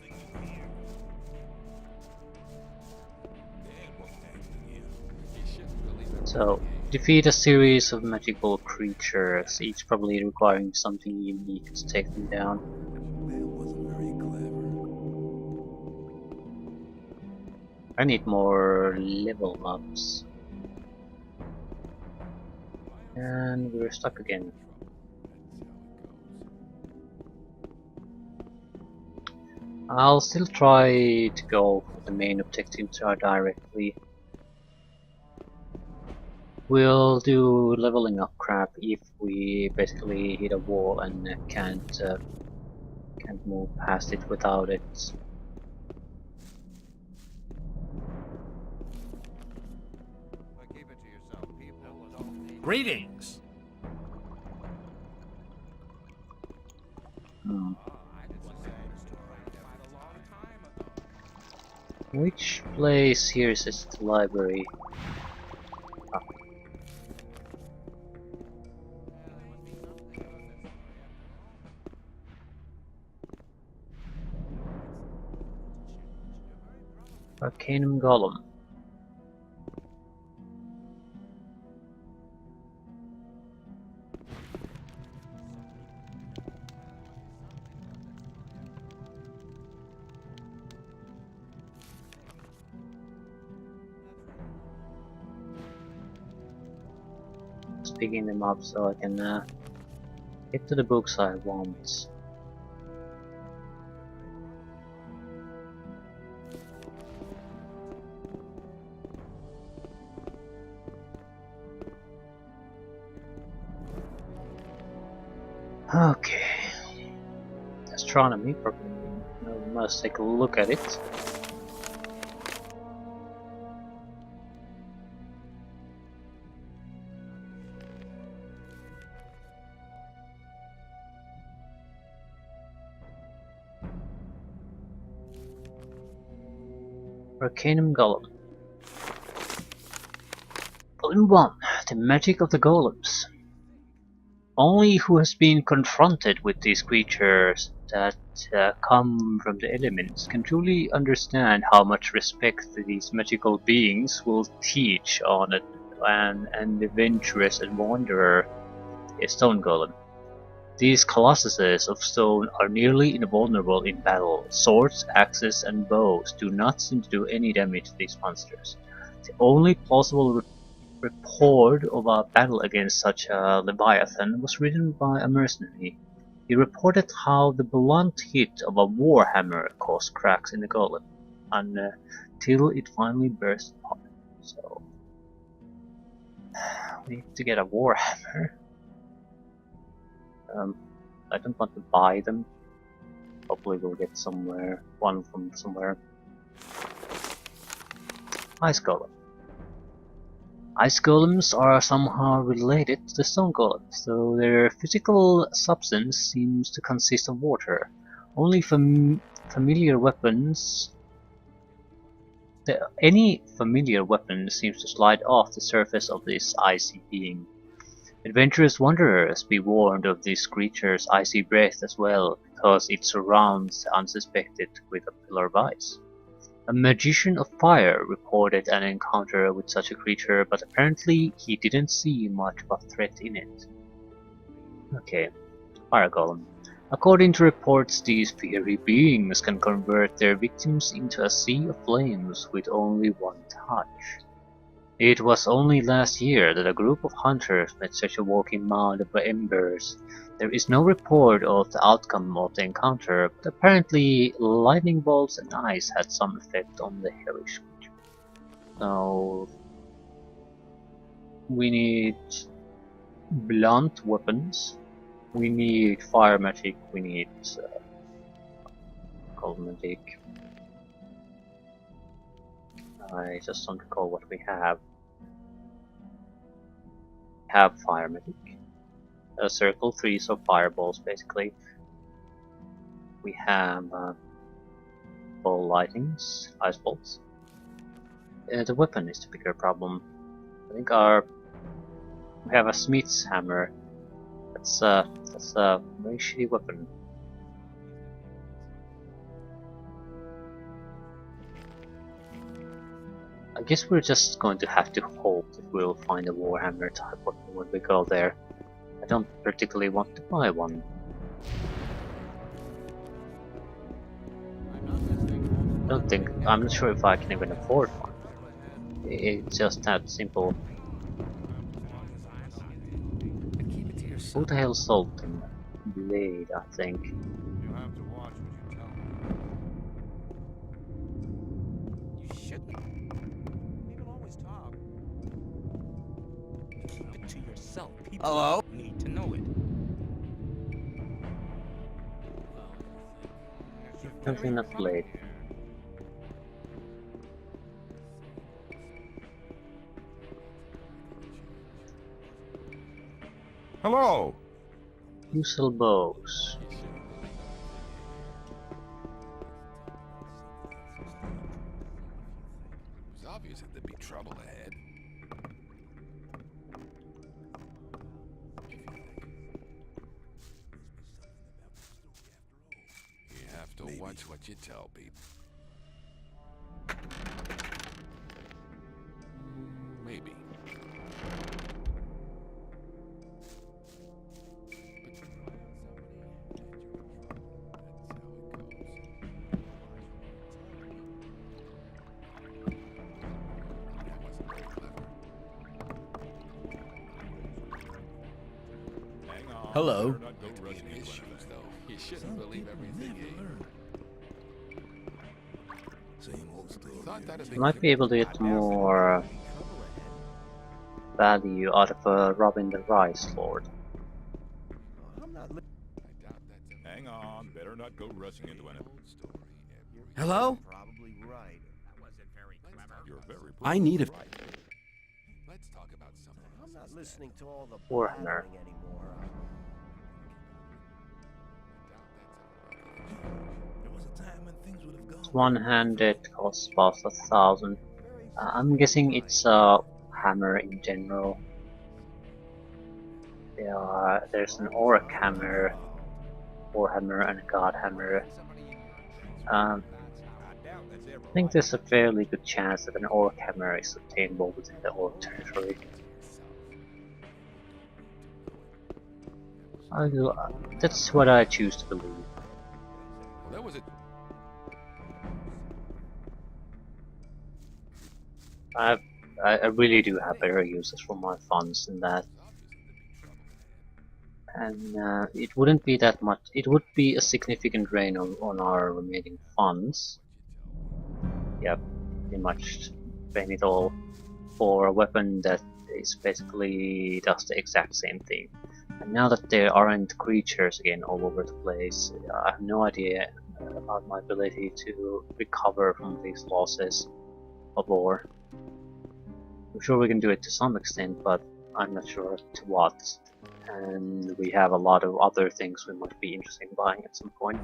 So, defeat a series of magical creatures, each probably requiring something unique to take them down. That wasn't very clever. I need more level ups. And we're stuck again. I'll still try to go for the main objective directly. We'll do leveling up crap if we basically hit a wall and can't move past it without it. Greetings! Which place here is the library? Ah. Arcanum Golem. Just picking them up so I can get to the books I want. Okay. Astronomy, probably. We must take a look at it. Arcanum Golem. Volume 1. The Magic of the Golems. Only who has been confronted with these creatures that come from the elements can truly understand how much respect these magical beings will teach on an adventurous and wanderer, a stone golem. These colossuses of stone are nearly invulnerable in battle. Swords, axes, and bows do not seem to do any damage to these monsters. The only plausible report of a battle against such a leviathan was written by a mercenary. He reported how the blunt hit of a warhammer caused cracks in the golem until it finally burst apart. So we need to get a warhammer. I don't want to buy them. Hopefully we'll get one from somewhere. Ice Golem. Ice golems are somehow related to the stone golems, though their physical substance seems to consist of water. Only familiar weapons. Any familiar weapon seems to slide off the surface of this icy being. Adventurous wanderers be warned of this creature's icy breath as well, because it surrounds the unsuspected with a pillar of ice. A magician of fire reported an encounter with such a creature, but apparently he didn't see much of a threat in it. Okay, fire golem. According to reports, these fiery beings can convert their victims into a sea of flames with only one touch. It was only last year that a group of hunters met such a walking mound of embers. There is no report of the outcome of the encounter, but apparently lightning bolts and ice had some effect on the hellish creature. So we need blunt weapons. We need fire magic, we need cold magic. I just don't recall what we have. We have fire magic. A circle, 3 so fireballs basically. We have ball lightnings, ice balls. The weapon is the bigger problem. I think we have a smith's hammer. That's a very shitty weapon. I guess we're just going to have to hope that we'll find a warhammer type weapon when we go there. I don't particularly want to buy one. I'm not sure if I can even afford one. It's just that simple. Who the hell sold them? Blade, I think. You'll have to watch what you tell me. You shouldn't. People always talk. Keep it to yourself. People need to know it. Something not blade. Hello! You sell bows. It's obvious that there'd be trouble ahead. You have to watch what you tell people. Maybe. Hello. You shouldn't believe everything You might be able to get more value out of Robin the Rice Lord. Hang on, better not go rushing into an... Hello? Probably right. You're very I need a... Let's talk about something. I'm not listening to all the Warhammer. blabbering anymore. There was a time when things would have gone. It's one-handed, costs about 1,000. I'm guessing it's a hammer in general. There's an Orc hammer, Warhammer, and a God hammer. I think there's a fairly good chance that an Orc hammer is obtainable within the Orc territory. That's what I choose to believe. Well, that was it. I really do have better uses for my funds than that. And it wouldn't be that much. It would be a significant drain on our remaining funds. Yep, pretty much drain it all for a weapon that is basically does the exact same thing. And now that there aren't creatures again all over the place, I have no idea about my ability to recover from these losses of war. I'm sure we can do it to some extent, but I'm not sure to what. And we have a lot of other things we might be interested in buying at some point.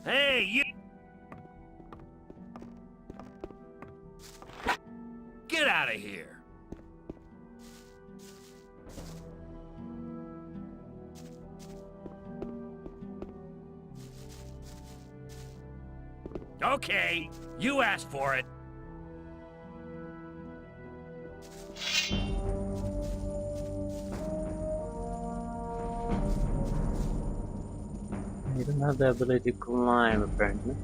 Hey, you! Get out of here! Okay, you asked for it. You don't have the ability to climb, apparently.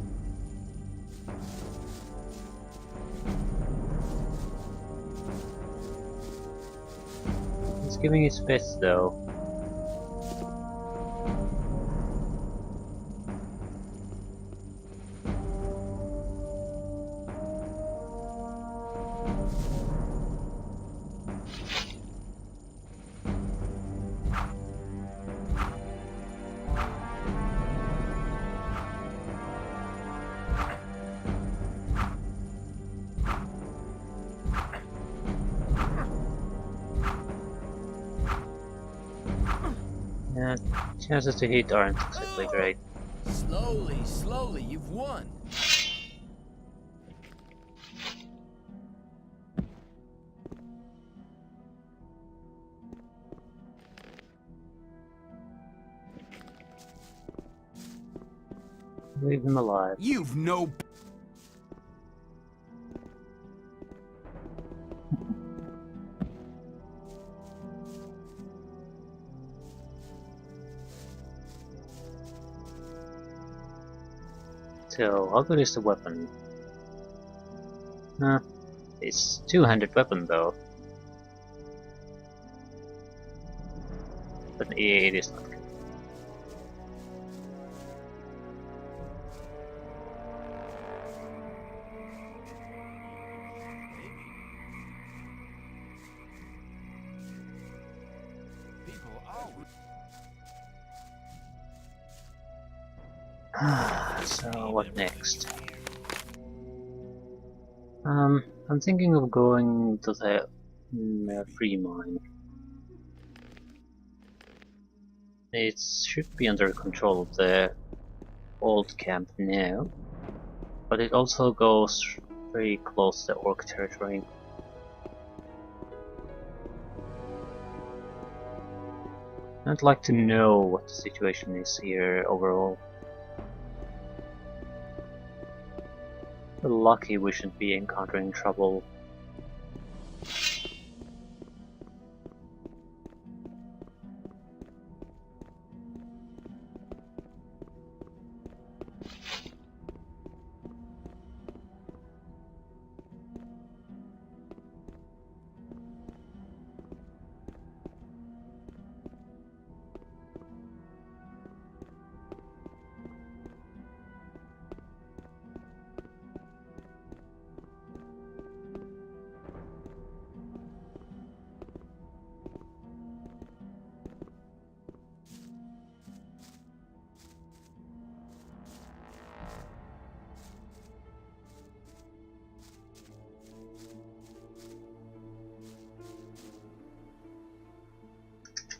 He's giving his best, though. Chances to hit aren't exactly great. Slowly, slowly, you've won. Leave him alive. You've no... So, how good is the weapon? It's two-handed weapon though. But it is not good. So, what next? I'm thinking of going to the free mine. It should be under control of the old camp now, but it also goes very close to the orc territory. I'd like to know what the situation is here overall. We're lucky we shouldn't be encountering trouble.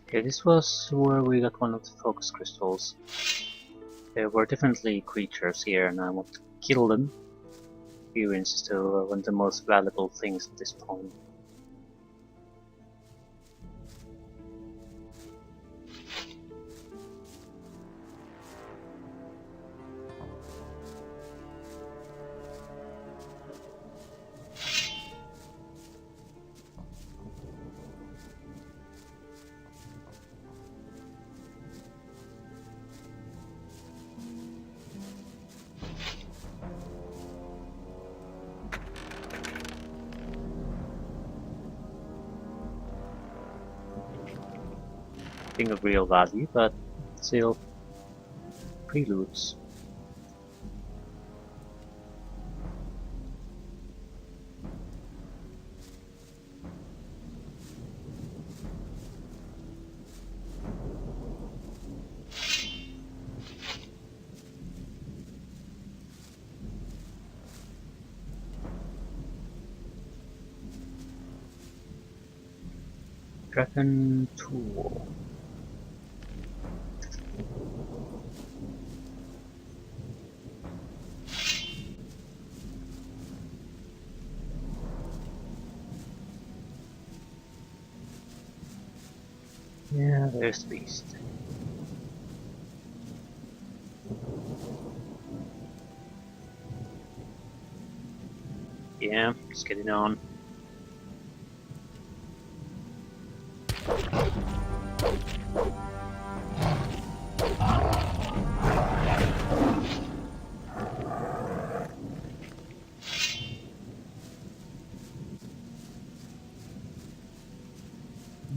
Okay, this was where we got one of the focus crystals. There were definitely creatures here and I want to kill them. Experience is still one of the most valuable things at this point. Thing of real value, but still preludes. Dragon tool. Yeah, there's the beast. Yeah, just get it on.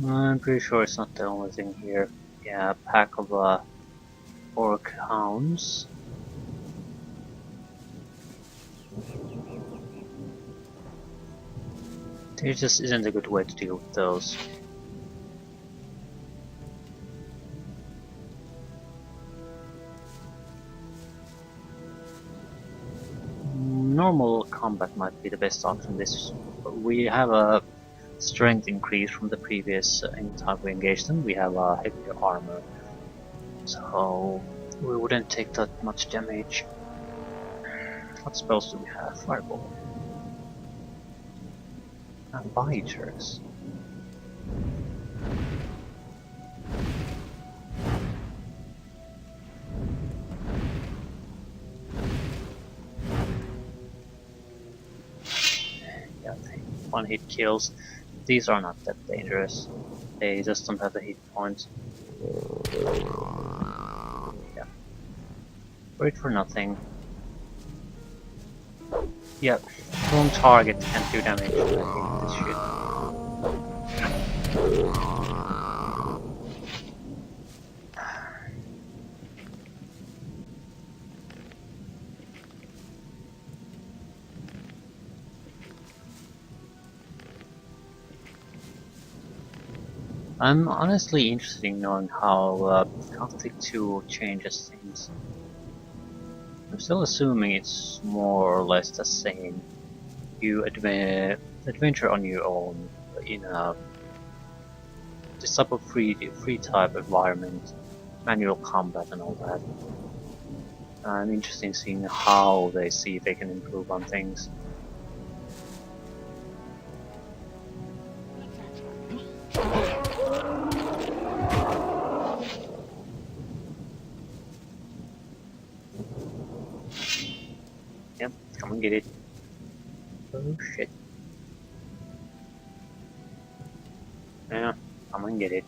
I'm pretty sure it's not the only thing here. Yeah, a pack of orc hounds. There just isn't a good way to deal with those. Normal combat might be the best option. We have a strength increase from the previous time we engaged them. We have a heavier armor, so we wouldn't take that much damage. What spells do we have? Fireball. And biters. Yeah, one hit kills. These are not that dangerous. They just don't have the hit points. Yeah. Wait for nothing. Yep. Wrong target can't do damage. I hate this shit. I'm honestly interested in knowing how Gothic 2 changes things. I'm still assuming it's more or less the same. You adventure on your own in this type of free type environment, manual combat and all that. I'm interested in seeing how they see if they can improve on things. Yep, come and get it. Oh shit. Yeah, come and get it.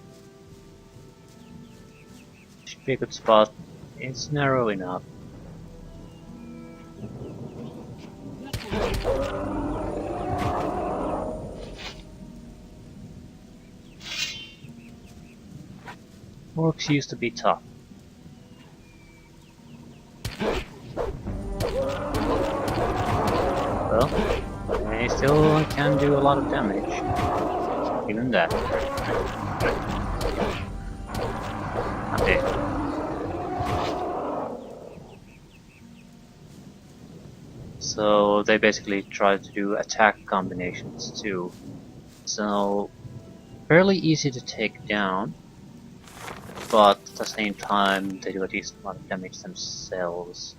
Should be a good spot. It's narrow enough. Orcs used to be tough. Well, they still can do a lot of damage. Even that. Okay. So they basically try to do attack combinations too. So fairly easy to take down, but at the same time they do a decent amount of damage themselves.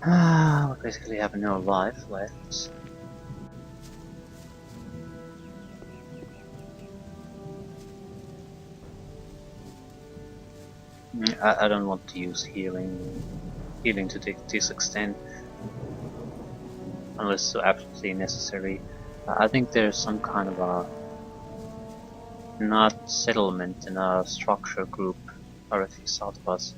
We basically have no life left. I don't want to use healing to this extent unless so absolutely necessary. I think there's some kind of a not settlement in a structure group directly south of us.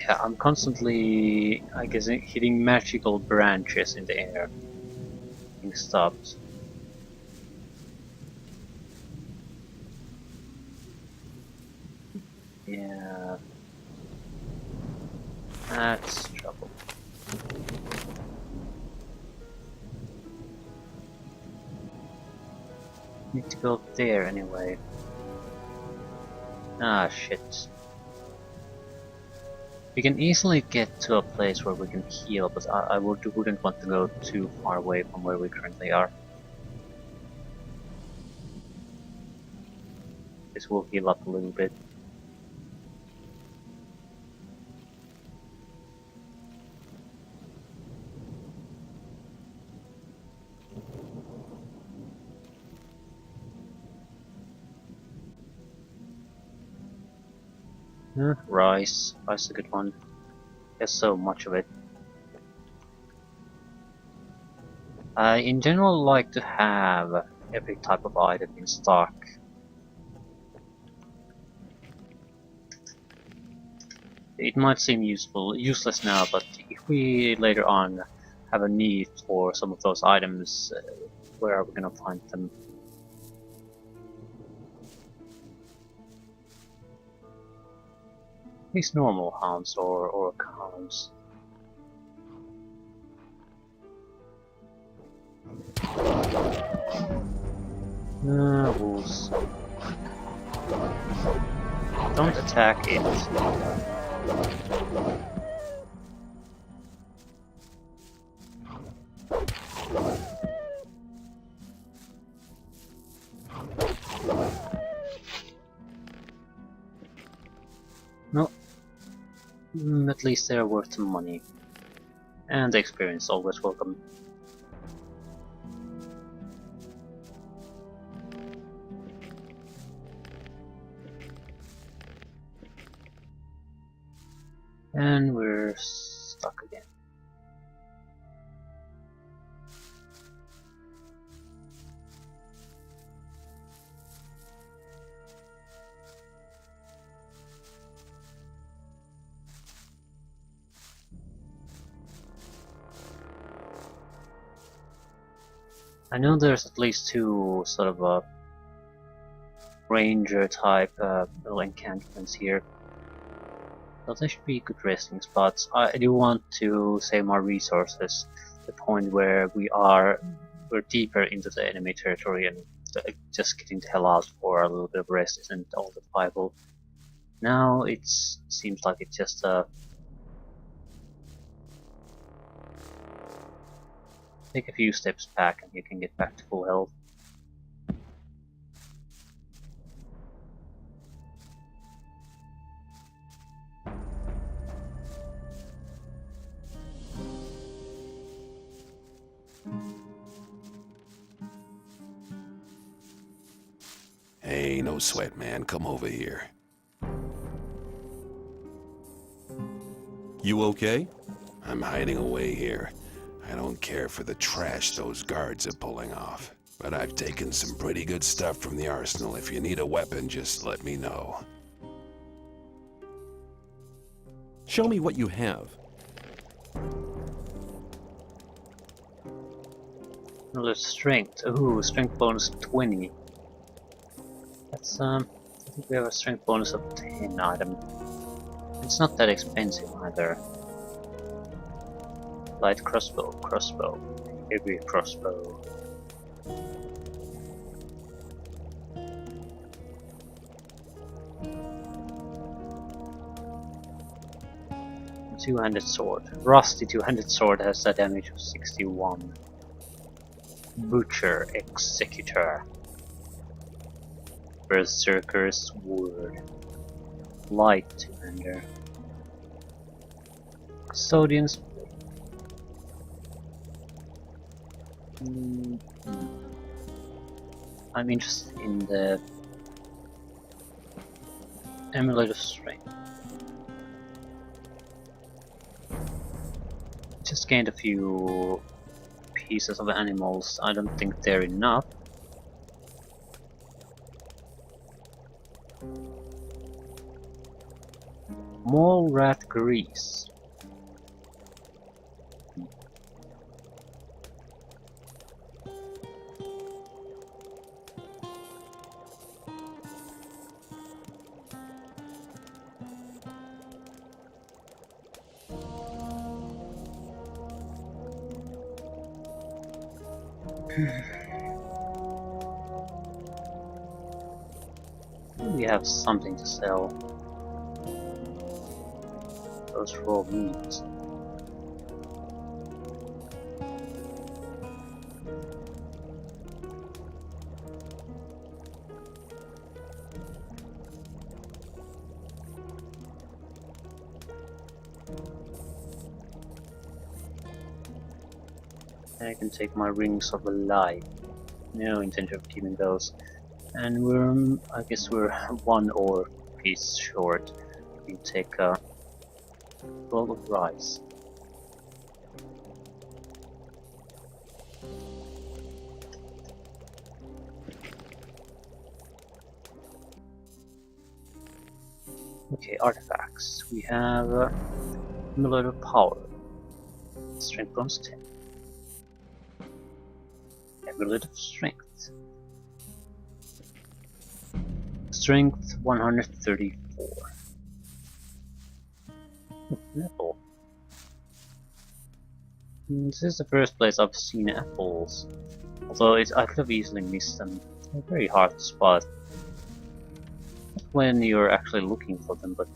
Yeah, I'm constantly, I guess, hitting magical branches in the air. Being stopped. Yeah. That's trouble. Need to go there anyway. Ah, shit. We can easily get to a place where we can heal, but I wouldn't want to go too far away from where we currently are. This will heal up a little bit. Rice. Rice is a good one. There's so much of it. I in general like to have every type of item in stock. It might seem useless now, but if we later on have a need for some of those items, where are we gonna find them? These normal hounds or hounds. Wolves. Don't attack it. No, at least they're worth some money. And the experience always welcome. And we're stuck again. I know there's at least two sort of ranger type little encampments here. So they should be good resting spots. I do want to save my resources to the point where we're deeper into the enemy territory and just getting the hell out for a little bit of rest isn't all that viable. Now it seems like it's just take a few steps back and you can get back to full health. Hey, no sweat, man. Come over here. You okay? I'm hiding away here. I don't care for the trash those guards are pulling off. But I've taken some pretty good stuff from the arsenal. If you need a weapon, just let me know. Show me what you have. Another strength. Ooh, strength bonus 20. That's I think we have a strength bonus of 10 item. It's not that expensive either. Light crossbow, heavy crossbow. Two-handed sword. Rusty two-handed sword has a damage of 61. Butcher, executor. Berserker's word. Light two-hander. Custodian's blade. I'm interested in the amulet of strength. Just gained a few pieces of animals. I don't think they're enough. Mole rat grease. We have something to sell. Those raw meats. I can take my rings of light. No intention of keeping those. And I guess we're one ore piece short. We can take a bowl of rice. Okay, artifacts. We have amulet of power. Strength bonus 10. Amulet of strength. Strength 134. Apple. This is the first place I've seen apples. Although I could have easily missed them. They're very hard to spot. Not when you're actually looking for them, but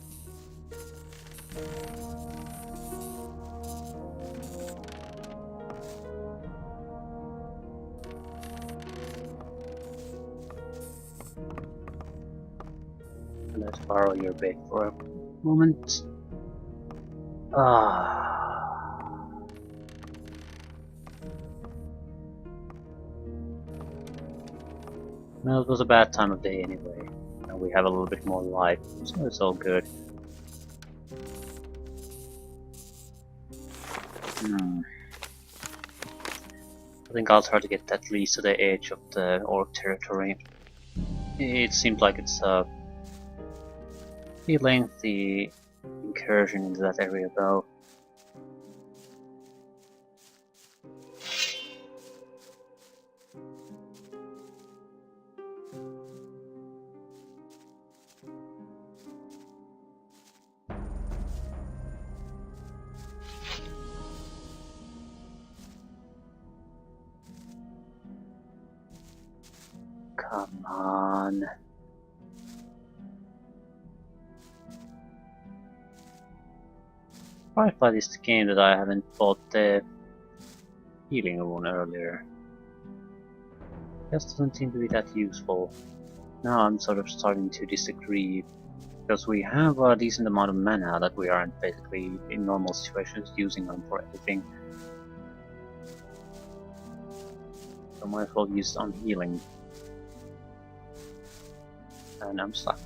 let's borrow your bait for moment. Well, it was a bad time of day anyway. And we have a little bit more light, so it's all good. I think I'll try to get at least to the edge of the orc territory. It seems like it's a pretty lengthy incursion into that area though. Come on. Right by this game that I haven't bought the healing rune earlier. Just doesn't seem to be that useful. Now I'm sort of starting to disagree, because we have a decent amount of mana that we aren't basically in normal situations using them for anything. So might as well use it on healing. And I'm stuck.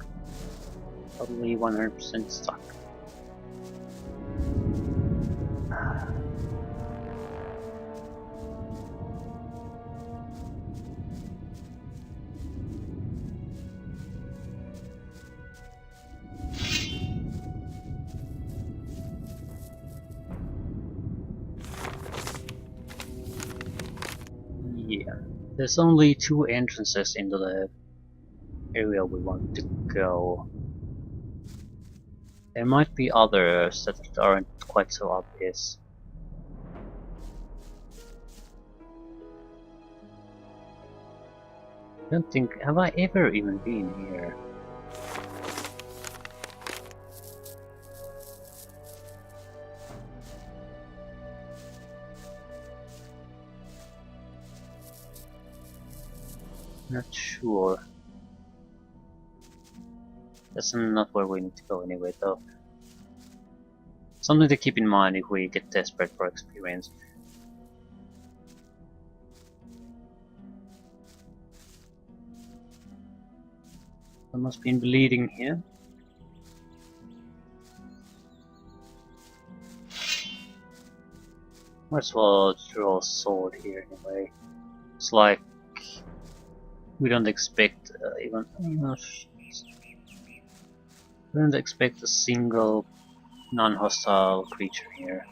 Totally 100% stuck. Yeah, there's only 2 entrances into the area we want to go. There might be others that aren't quite so obvious. I don't think... have I ever even been here? Not sure. That's not where we need to go anyway though. Something to keep in mind if we get desperate for experience. I must be bleeding here. Might as well draw a sword here anyway. It's like we don't expect even we don't expect a single non-hostile creature here.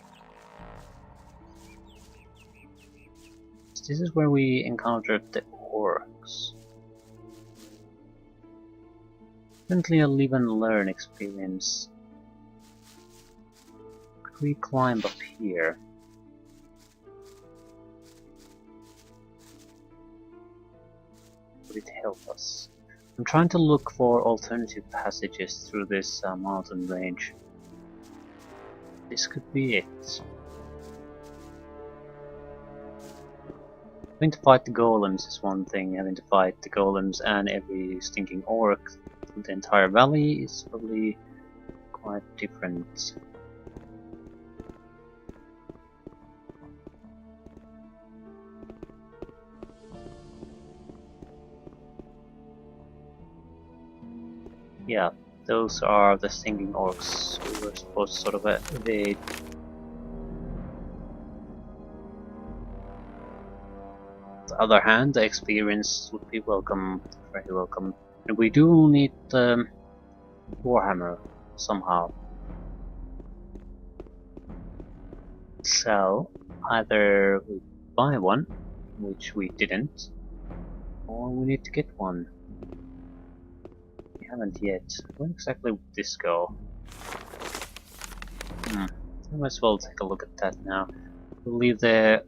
This is where we encountered the orcs. Definitely a live and learn experience. Could we climb up here? Would it help us? I'm trying to look for alternative passages through this mountain range. This could be it. Having to fight the golems is one thing, having to fight the golems and every stinking orc through the entire valley is probably quite different. Yeah, those are the stinking orcs we were supposed to sort of evade. On the other hand, the experience would be welcome, very welcome. And we do need Warhammer somehow. So, either we buy one, which we didn't, or we need to get one. We haven't yet. Where exactly would this go? I might as well take a look at that now. We'll leave the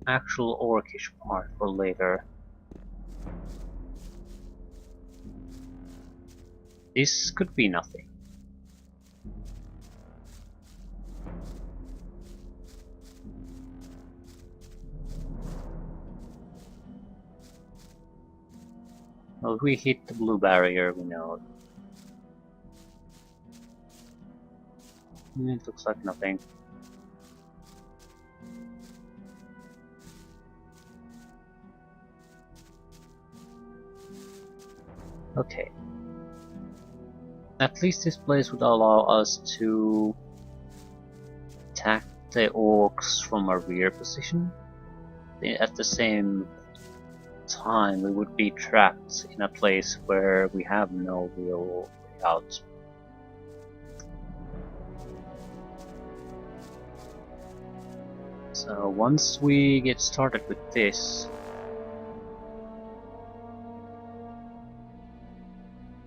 actual orcish part for later. This could be nothing. Well, if we hit the blue barrier, we know. It looks like nothing. Okay. At least this place would allow us to attack the orcs from a rear position. At the same time, we would be trapped in a place where we have no real way out. So once we get started with this,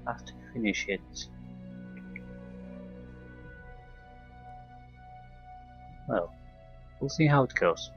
I have to finish it. Well, we'll see how it goes.